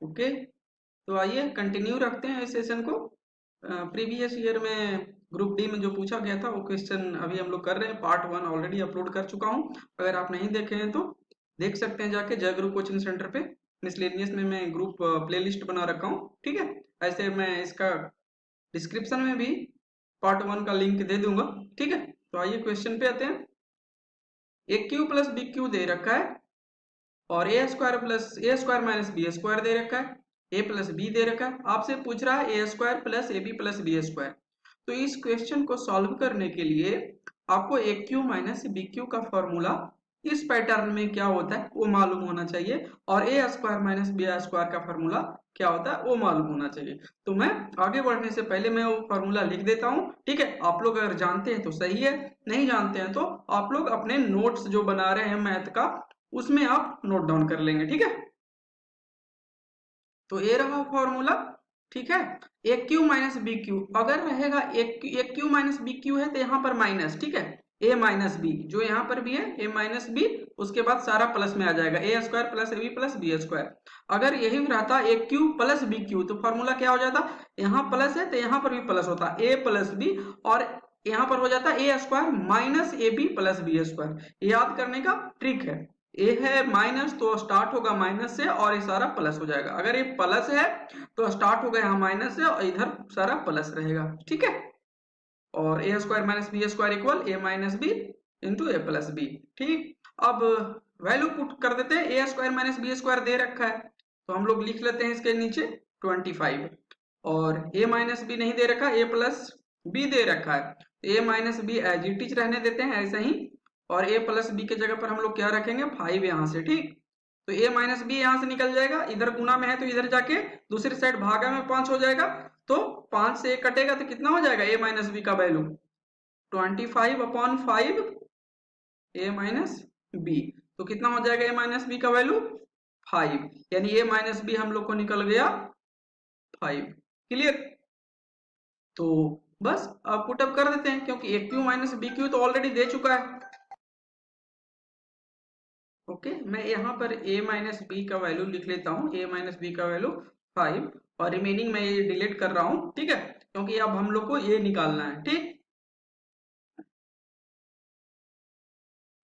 Okay, तो आइए continue रखते हैं इस सेशन को। प्रीवियस ईयर में ग्रुप डी में जो पूछा गया था वो क्वेश्चन अभी हम लोग कर रहे हैं। पार्ट 1 ऑलरेडी अपलोड कर चुका हूँ, अगर आप नहीं देखे हैं तो देख सकते हैं जाके जय गुरु कोचिंग सेंटर पे। मिसलेनियस में मैं ग्रुप प्लेलिस्ट बना रखा हूँ, ठीक है। ऐसे मैं इसका डिस्क्रिप्शन में भी पार्ट 1 का लिंक दे दूंगा, ठीक है। तो आइए क्वेश्चन पे आते हैं। ए क्यू प्लस बी क्यू दे रखा है और A square minus B square दे रखा है, ए प्लस बी दे रखा है। आपसे पूछ रहा है A square plus A B plus B square. तो इस क्वेश्चन को सॉल्व करने के लिए आपको A cube minus B Q का फॉर्मूला इस पैटर्न में क्या होता है वो मालूम होना चाहिए, और A square minus B square का फॉर्मूला क्या होता है वो मालूम होना चाहिए। तो मैं आगे बढ़ने से पहले मैं वो फॉर्मूला लिख देता हूँ, ठीक है। आप लोग अगर जानते हैं तो सही है, नहीं जानते हैं तो आप लोग अपने नोट्स जो बना रहे हैं मैथ का उसमें आप नोट डाउन कर लेंगे, ठीक है। तो ये रहा फॉर्मूला, ठीक है। ए क्यू माइनस बी क्यू अगर रहेगा ए क्यू माइनस बी क्यू है तो यहाँ पर माइनस, ठीक है। ए माइनस बी जो यहाँ पर भी है ए माइनस बी, उसके बाद सारा प्लस में आ जाएगा A square plus A B plus B square. अगर यही रहता A cube plus B cube तो फॉर्मूला क्या हो जाता, यहाँ प्लस है तो यहाँ पर भी प्लस होता ए प्लस बी, और यहाँ पर हो जाता A square minus A B plus B square. याद करने का ट्रिक है, ए है माइनस तो स्टार्ट होगा माइनस से और ये सारा प्लस हो जाएगा। अगर ये प्लस है तो स्टार्ट होगा यहाँ माइनस से और इधर सारा प्लस रहेगा, ठीक है। और A square minus B square equal A minus B into A plus B, ठीक। अब वैल्यू पुट कर देते हैं। A square minus B square दे रखा है तो हम लोग लिख लेते हैं इसके नीचे 25, और ए माइनस बी नहीं दे रखा, ए प्लस बी दे रखा है। A minus B as it is रहने देते हैं ऐसे ही, और ए प्लस बी के जगह पर हम लोग क्या रखेंगे 5 यहाँ से, ठीक। तो ए माइनस बी यहाँ से निकल जाएगा, इधर गुना में है तो इधर जाके दूसरी साइड भागा में 5 हो जाएगा, तो 5 से 1 कटेगा तो कितना हो जाएगा ए माइनस बी का वैल्यू 25/5 ए माइनस बी। तो कितना हो जाएगा ए माइनस बी का वैल्यू 5, यानी ए माइनस बी हम लोग को निकल गया 5। क्लियर। तो बस अब पुटअप कर देते हैं क्योंकि ए क्यू माइनस बी क्यू तो ऑलरेडी दे चुका है। ओके, मैं यहाँ पर a माइनस बी का वैल्यू लिख लेता हूँ, a माइनस बी का वैल्यू 5, और रिमेनिंग मैं ये डिलीट कर रहा हूँ, ठीक है, क्योंकि अब हम लोग को ये निकालना है, ठीक।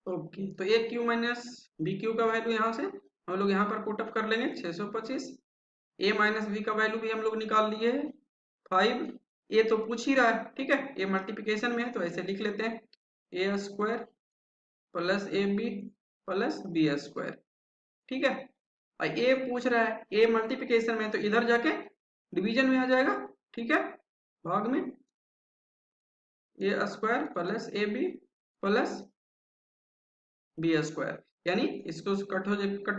ओके, तो a q minus B Q का वैल्यू यहाँ से हम लोग यहाँ पर पुटअप कर लेंगे 625। a माइनस बी का वैल्यू भी हम लोग निकाल लिए है 5। ये तो पूछ ही रहा है, ठीक है, ये मल्टीप्लिकेशन में है तो ऐसे लिख लेते हैं A square plus A B plus B square, ठीक है। और ए पूछ रहा है ए मल्टीप्लिकेशन में तो इधर जाके डिवीजन में आ जाएगा, ठीक है, भाग में A square plus A B plus B square, यानी इसको कट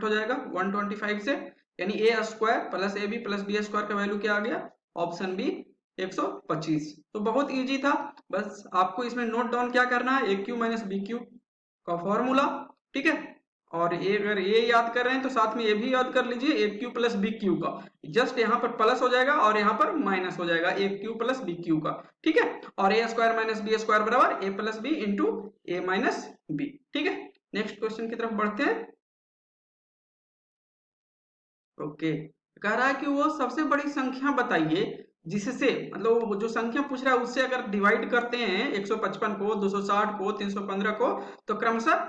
हो जाएगा 125 से, यानी A square plus A B plus B square का वैल्यू क्या आ गया, ऑप्शन बी 125। तो बहुत इजी था, बस आपको इसमें नोट डाउन क्या करना है, ए क्यू माइनस बी क्यू का फॉर्मूला, ठीक है। और ये अगर ये याद कर रहे हैं तो साथ में ये भी याद कर लीजिए ए क्यू प्लस बी क्यू का, जस्ट यहाँ पर प्लस हो जाएगा और यहाँ पर माइनस हो जाएगा ए क्यू प्लस बी क्यू का, ठीक है। और A square minus B square बराबर ए प्लस बी इंटू ए माइनस बी, ठीक है। नेक्स्ट क्वेश्चन की तरफ बढ़ते हैं। ओके, कह रहा है कि वो सबसे बड़ी संख्या बताइए जिससे, मतलब वो जो संख्या पूछ रहा है उससे अगर डिवाइड करते हैं 155 को, 260 को, 315 को, तो क्रमशः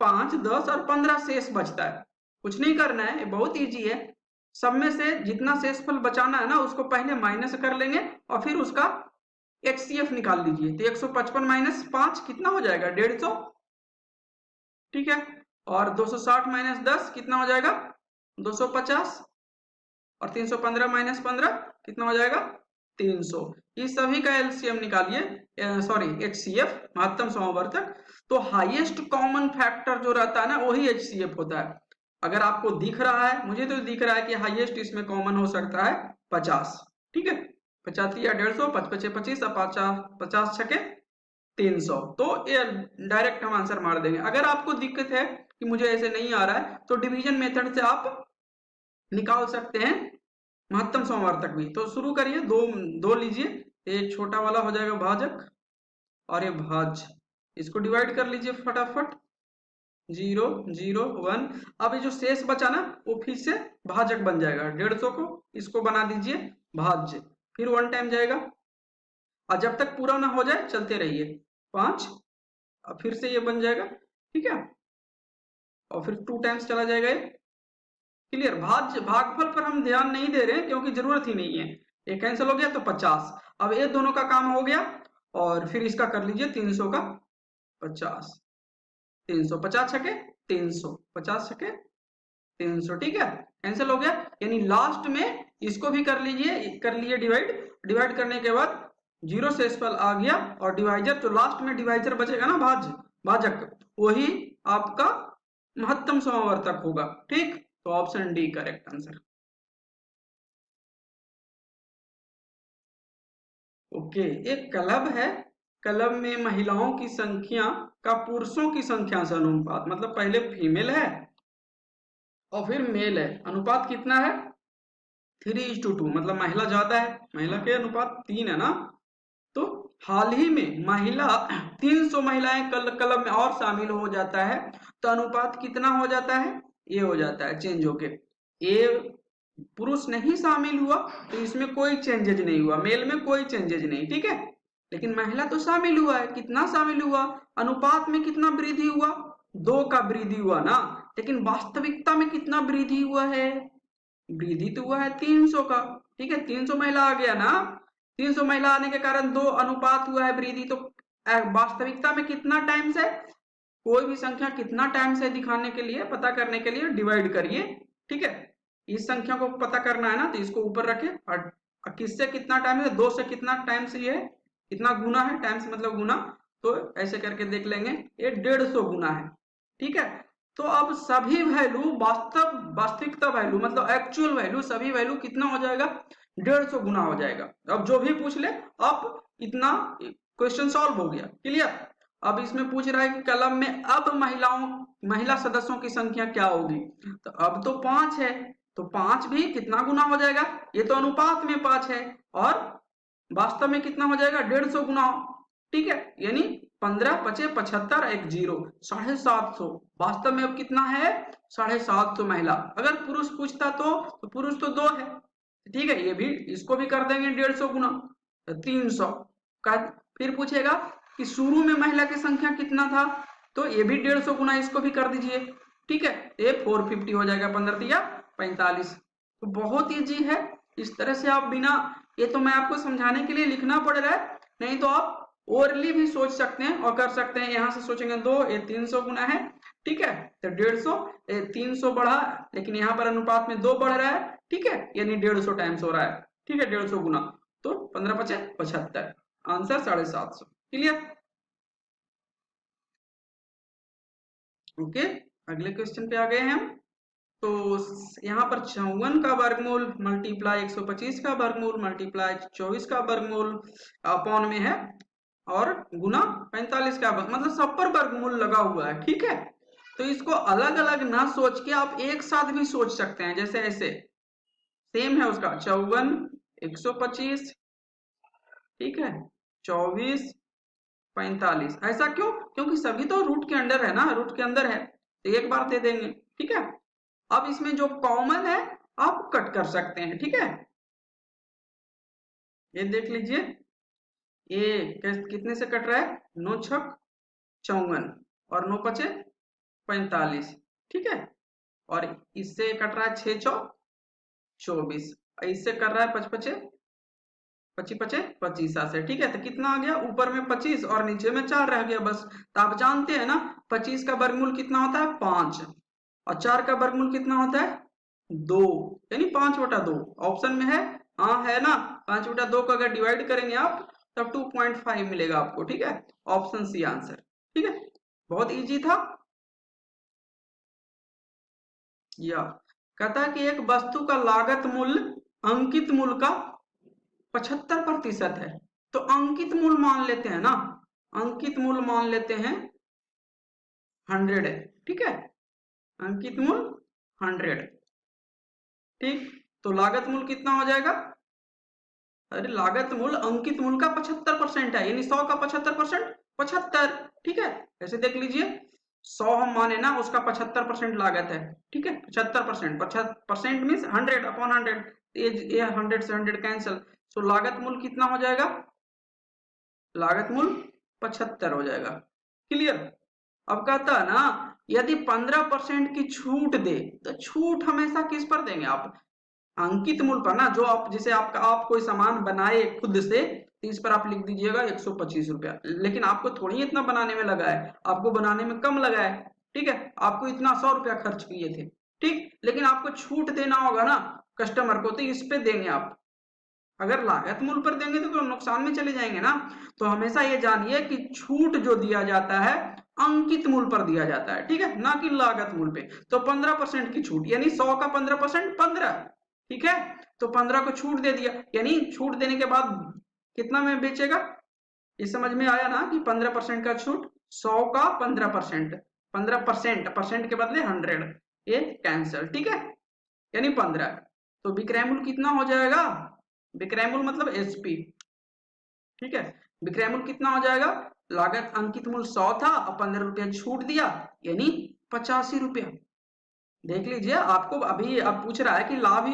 5, 10 और 15 शेष बचता है। कुछ नहीं करना है, ये बहुत इजी है। सब में से जितना शेषफल बचाना है ना उसको पहले माइनस कर लेंगे और फिर उसका एचसीएफ निकाल लीजिए। तो 155 माइनस 5 कितना हो जाएगा 150, ठीक है। और 260 माइनस 10 कितना हो जाएगा 250, और 315 माइनस 15 कितना हो जाएगा 300। इस सभी का एलसीएम निकालिए, सॉरी एचसीएफ महत्तम समवर्तक। तो हाईएस्ट कॉमन फैक्टर जो रहता है ना वही एचसीएफ होता है। अगर आपको दिख रहा है, मुझे तो दिख रहा है कि हाईएस्ट इसमें कॉमन हो सकता है 50, ठीक है। 50 या 150, 5 5 25 और 50 छके 300, तो ये डायरेक्ट हम आंसर मार देंगे। अगर आपको दिक्कत है कि मुझे ऐसे नहीं आ रहा है तो डिवीजन मेथड से आप निकाल सकते हैं महत्तम समवर्तक भी। तो शुरू करिए, दो दो लीजिए, एक छोटा वाला हो जाएगा भाजक और ये भाज्य, इसको डिवाइड कर लीजिए फटाफट। 0 0 1। अब ये जो शेष बचा ना वो फिर से भाजक बन जाएगा 150 को, इसको बना दीजिए भाज्य, फिर 1 टाइम जाएगा और जब तक पूरा ना हो जाए चलते रहिए 5, अब फिर से ये बन जाएगा, ठीक है, और फिर 2 टाइम्स चला जाएगा ये। क्लियर। भागफल पर हम ध्यान नहीं दे रहे हैं क्योंकि जरूरत ही नहीं है, ये कैंसिल हो गया तो 50। अब ये दोनों का काम हो गया और फिर इसका कर लीजिए 300 का 50, 350 छके 300, 50 छके 300, ठीक है, कैंसिल हो गया। यानी लास्ट में इसको भी कर लीजिए डिवाइड, डिवाइड करने के बाद जीरो शेषफल आ गया और डिवाइजर जो लास्ट में डिवाइजर बचेगा ना भाजक, वही आपका महत्तम समावर्तक होगा, ठीक। तो option D correct answer. Okay, एक क्लब है, क्लब में महिलाओं की संख्या का पुरुषों की संख्या से अनुपात, मतलब पहले फीमेल है और फिर मेल है, अनुपात कितना है 3:2, मतलब महिला ज्यादा है, महिला के अनुपात 3 है ना। तो हाल ही में महिला 300 महिलाएं क्लब में और शामिल हो जाता है तो अनुपात कितना हो जाता है, ये हो जाता है चेंज होके, ये पुरुष नहीं शामिल हुआ तो इसमें कोई चेंजेज नहीं हुआ, मेल में कोई चेंजेज नहीं, ठीक है। लेकिन महिला तो शामिल हुआ है, कितना शामिल हुआ, अनुपात में कितना वृद्धि हुआ, 2 का वृद्धि हुआ ना, लेकिन वास्तविकता में कितना वृद्धि हुआ है, वृद्धि तो हुआ है 300 का, ठीक है, 300 महिला आ गया ना, 300 महिला आने के कारण 2 अनुपात हुआ है वृद्धि, तो वास्तविकता में कितना टाइम्स है, कोई भी संख्या कितना टाइम्स है दिखाने के लिए, पता करने के लिए डिवाइड करिए, ठीक है। इस संख्या को पता करना है ना तो इसको ऊपर रखें और किससे कितना टाइम है, 2 से कितना टाइम्स ये है, कितना गुना है, टाइम्स मतलब गुना, तो ऐसे करके देख लेंगे ये 150 गुना है, ठीक है। तो अब सभी वैल्यू वास्तविकता वैल्यू मतलब एक्चुअल वैल्यू, सभी वैल्यू कितना हो जाएगा 150 गुना हो जाएगा। अब जो भी पूछ ले, अब इतना क्वेश्चन सॉल्व हो गया, क्लियर। अब इसमें पूछ रहा है कि कलम में अब महिला सदस्यों की संख्या क्या होगी, तो अब तो 5 है, तो 5 भी कितना गुना हो जाएगा, ये तो अनुपात में 5 है और वास्तव में कितना हो जाएगा 150 गुना, ठीक है। यानी 15 पचे 75 एक 0, 750, वास्तव में अब कितना है 750 महिला। अगर पुरुष पूछता तो पुरुष तो 2 है, ठीक है, ये भी इसको भी कर देंगे 150 गुना 300 का। फिर पूछेगा कि शुरू में महिला की संख्या कितना था, तो ये भी 150 गुना इसको भी कर दीजिए, ठीक है, ये 450 हो जाएगा, 15 या 45। तो बहुत ईजी है, इस तरह से आप बिना, ये तो मैं आपको समझाने के लिए लिखना पड़ रहा है, नहीं तो आप ओरली भी सोच सकते हैं और कर सकते हैं। यहाँ से सोचेंगे 2, ये 300 गुना है, ठीक है, तो 150, 300 बढ़ा, लेकिन यहाँ पर अनुपात में 2 बढ़ रहा है, ठीक है, यानी 150 टाइम्स हो रहा है, ठीक है, 150 गुना, तो 15 पचे 75, आंसर 750, क्लियर। ओके, अगले क्वेश्चन पे आ गए हैं हम। तो यहाँ पर 54 का वर्गमूल मल्टीप्लाई 125 का वर्गमूल मल्टीप्लाई 24 का वर्गमूल अपॉन में है और गुना 45 का मतलब सब पर वर्गमूल लगा हुआ है, ठीक है। तो इसको अलग अलग ना सोच के आप एक साथ भी सोच सकते हैं, जैसे ऐसे सेम है उसका 54 125, ठीक है, 24 45, ऐसा क्यों, क्योंकि सभी तो रूट के अंडर है ना, रूट के अंदर है तो एक बार दे देंगे, ठीक है। अब इसमें जो कॉमन है आप कट कर सकते हैं, ठीक है, ये देख लीजिए, ये कितने से कट रहा है, 9 छक 54 और 9 पचे 45, ठीक है, और इससे कट रहा है 6 चौक 24, इससे कर रहा है 5 पचे 25 पचे 25 से, ठीक है, तो कितना आ गया, ऊपर में 25 और नीचे में 4 रह गया बस। तो आप जानते हैं ना 25 का वर्गमूल कितना होता है 5 और 4 का वर्गमूल कितना होता है 2, यानी 5/2 ऑप्शन में है, हाँ है ना, 5/2 को अगर डिवाइड करेंगे आप तब 2.5 मिलेगा आपको, ठीक है, ऑप्शन सी आंसर, ठीक है, बहुत इजी था। या कहता है कि एक वस्तु का लागत मूल्य अंकित मूल्य का 75% है, तो अंकित मूल्य मान लेते हैं ना, अंकित मूल्य मान लेते हैं 100 है, ठीक है, अंकित मूल्य 100, ठीक। तो लागत मूल्य कितना हो जाएगा, अरे लागत मूल्य अंकित मूल्य का 75% है, यानी 100 का 75% 75, ठीक है, ऐसे देख लीजिए 100 हम माने ना, उसका 75% लागत है, ठीक है, 75%, 50% मीन्स 100/100, ये 100 से 100 कैंसिल, तो लागत मूल कितना हो जाएगा, लागत मूल 75 हो जाएगा। क्लियर। अब कहता है ना यदि 15% की छूट दे, तो छूट हमेशा किस पर देंगे आप, अंकित मूल्य पर ना, जो आप जैसे आप कोई सामान बनाए खुद से, तो इस पर आप लिख दीजिएगा 125 रुपया, लेकिन आपको थोड़ी इतना बनाने में लगा है, आपको बनाने में कम लगा है, ठीक है, आपको इतना 100 रुपया खर्च किए थे, ठीक, लेकिन आपको छूट देना होगा ना कस्टमर को, तो इस पे देंगे आप। अगर लागत मूल्य पर देंगे तो नुकसान में चले जाएंगे ना। तो हमेशा ये जानिए कि छूट जो दिया जाता है अंकित मूल्य पर दिया जाता है, ठीक है, ना कि लागत मूल्य पे। तो 15% की छूट, यानी 100 का 15% 15, ठीक है, तो 15 को छूट दे दिया, यानी छूट देने के बाद कितना में बेचेगा, ये समझ में आया ना कि 15% का छूट, 100 का 15%, 15% परसेंट के बदले 100, ये कैंसिल, ठीक है, यानी 15। तो विक्रय मूल्य कितना हो जाएगा, विक्रय मूल्य मतलब एसपी, ठीक है, विक्रय मूल्य कितना हो जाएगा, लागत अंकित मूल्य 100 था और 15 रुपया छूट दिया, यानी 85 रुपया। देख लीजिए, आपको अभी अब पूछ रहा है कि लाभ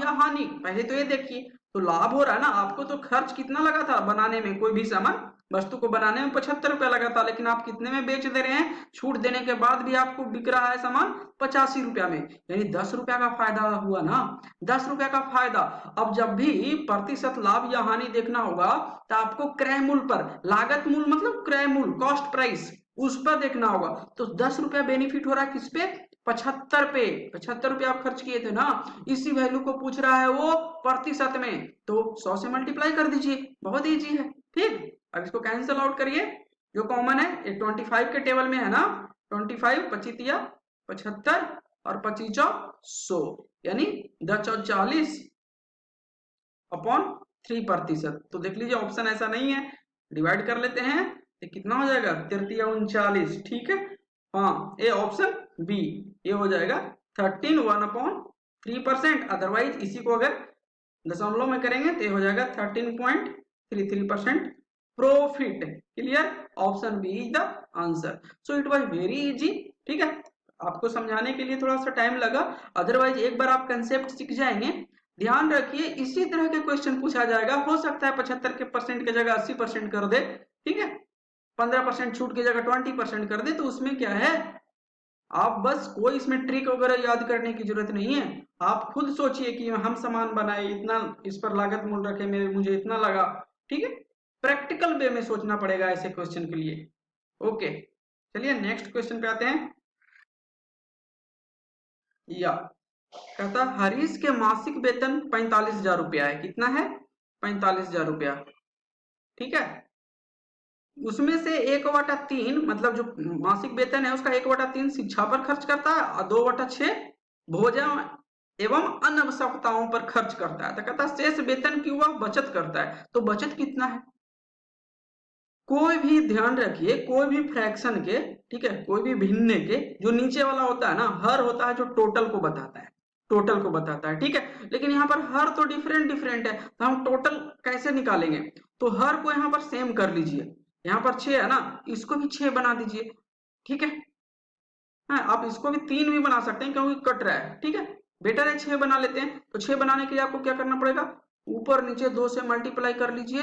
या हानि, पहले तो ये देखिए, तो लाभ हो रहा है ना, आपको तो खर्च कितना लगा था बनाने में, कोई भी सामान वस्तु को बनाने में 75 रुपया लगा था, लेकिन आप कितने में बेच दे रहे हैं, छूट देने के बाद भी आपको बिक रहा है सामान 85 रुपया में, यानी 10 रुपया का फायदा हुआ ना, 10 रुपया का फायदा। अब जब भी प्रतिशत लाभ या हानि देखना होगा, तो आपको क्रय मूल्य पर, लागत मूल्य मतलब क्रय मूल्य, कॉस्ट प्राइस, उस पर देखना होगा। तो 10 रुपया बेनिफिट हो रहा है किस पे, 75 पे, 75 रुपया आप खर्च किए थे ना, इसी वैल्यू को पूछ रहा है वो प्रतिशत में, तो 100 से मल्टीप्लाई कर दीजिए, बहुत इजी है, ठीक। अब इसको कैंसिल आउट करिए, जो कॉमन है ये 25 के टेबल में है ना, 25 25 75 और 25 100, यानी 10 और 40 अपॉन 3%। तो देख लीजिए ऑप्शन ऐसा नहीं है, डिवाइड कर लेते हैं तो कितना हो जाएगा, 33 39, ठीक है, हाँ ये ऑप्शन बी, ये हो जाएगा 13 1/3%। अदरवाइज इसी को अगर दशमलव में करेंगे तो ये हो जाएगा 13.33% profit. Clear, option B is the answer. So it was very easy, ठीक है, आपको समझाने के लिए थोड़ा सा टाइम लगा, अदरवाइज एक बार आप कंसेप्ट सीख जाएंगे। ध्यान रखिए इसी तरह के क्वेश्चन पूछा जाएगा, हो सकता है 75% की जगह 80% कर दे, ठीक है, 15% छूट की जगह 20% कर दे, तो उसमें क्या है, आप बस कोई इसमें ट्रिक वगैरह याद करने की जरूरत नहीं है, आप खुद सोचिए कि हम सामान बनाए, इतना इस पर लागत मूल्य रखे, मेरे मुझे इतना लगा, ठीक है, प्रैक्टिकल वे में सोचना पड़ेगा ऐसे क्वेश्चन के लिए। ओके, चलिए नेक्स्ट क्वेश्चन पे आते हैं। या कहता हरीश के मासिक वेतन 45,000 रुपया है, कितना है, 45,000 रुपया, ठीक है, उसमें से 1/3 मतलब जो मासिक वेतन है उसका 1/3 शिक्षा पर खर्च करता है और 2/6 भोजन एवं अन्य आवश्यकताओं पर खर्च करता है। तो कहता है शेष वेतन की वह बचत करता है, तो बचत कितना है, कोई भी ध्यान रखिए, कोई भी फ्रैक्शन के, ठीक है, कोई भी भिन्न के जो नीचे वाला होता है ना, हर होता है जो टोटल को बताता है, टोटल को बताता है, ठीक है, लेकिन यहाँ पर हर तो डिफरेंट डिफरेंट है, तो हम टोटल कैसे निकालेंगे, तो हर को यहाँ पर सेम कर लीजिए, यहाँ पर 6 है ना, इसको भी 6 बना दीजिए, ठीक है, हाँ आप इसको भी 3 भी बना सकते हैं क्योंकि कट रहा है, ठीक है, बेटर है 6 बना लेते हैं। तो 6 बनाने के लिए आपको क्या करना पड़ेगा, ऊपर नीचे 2 से मल्टीप्लाई कर लीजिए,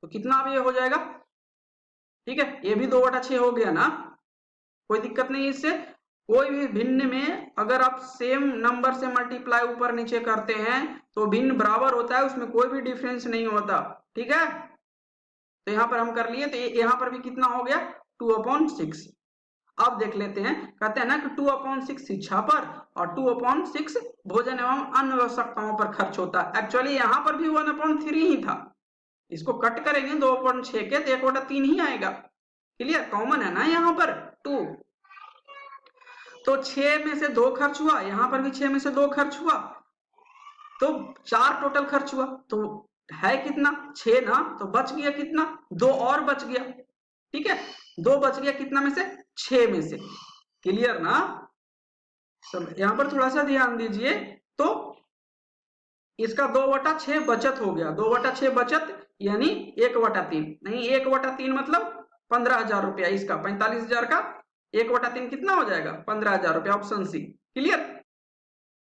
तो कितना अब ये हो जाएगा, ठीक है, ये भी 2/6 हो गया ना, कोई दिक्कत नहीं इससे। कोई भी भिन्न में अगर आप सेम नंबर से मल्टीप्लाई ऊपर नीचे करते हैं तो भिन्न बराबर होता है, उसमें कोई भी डिफरेंस नहीं होता, ठीक है, तो यहाँ पर हम कर लिए, तो यहाँ पर भी कितना हो गया 2/6। अब देख लेते हैं, कहते हैं ना कि 2/6 शिक्षा पर और 2/6 भोजन एवं अन्य आवश्यकताओं पर खर्च होता है, एक्चुअली यहाँ पर भी 1/3 ही था, इसको कट करेंगे 2/6 के तो 1/3 ही आएगा। क्लियर, कॉमन है ना यहाँ पर 2, तो 6 में से 2 खर्च हुआ, यहाँ पर भी 6 में से 2 खर्च हुआ, तो 4 टोटल खर्च हुआ, तो है कितना 6 ना, तो बच गया कितना 2 और बच गया, ठीक है, 2 बच गया कितना में से 6 में से। क्लियर ना, सब यहाँ पर थोड़ा सा ध्यान दीजिए, तो इसका 2/6 बचत हो गया, 2/6 बचत यानी 1/3 नहीं, 1/3 मतलब 15,000 रुपया इसका, 45,000 का 1/3 कितना हो जाएगा? 15,000 रुपया, ऑप्शन सी। क्लियर?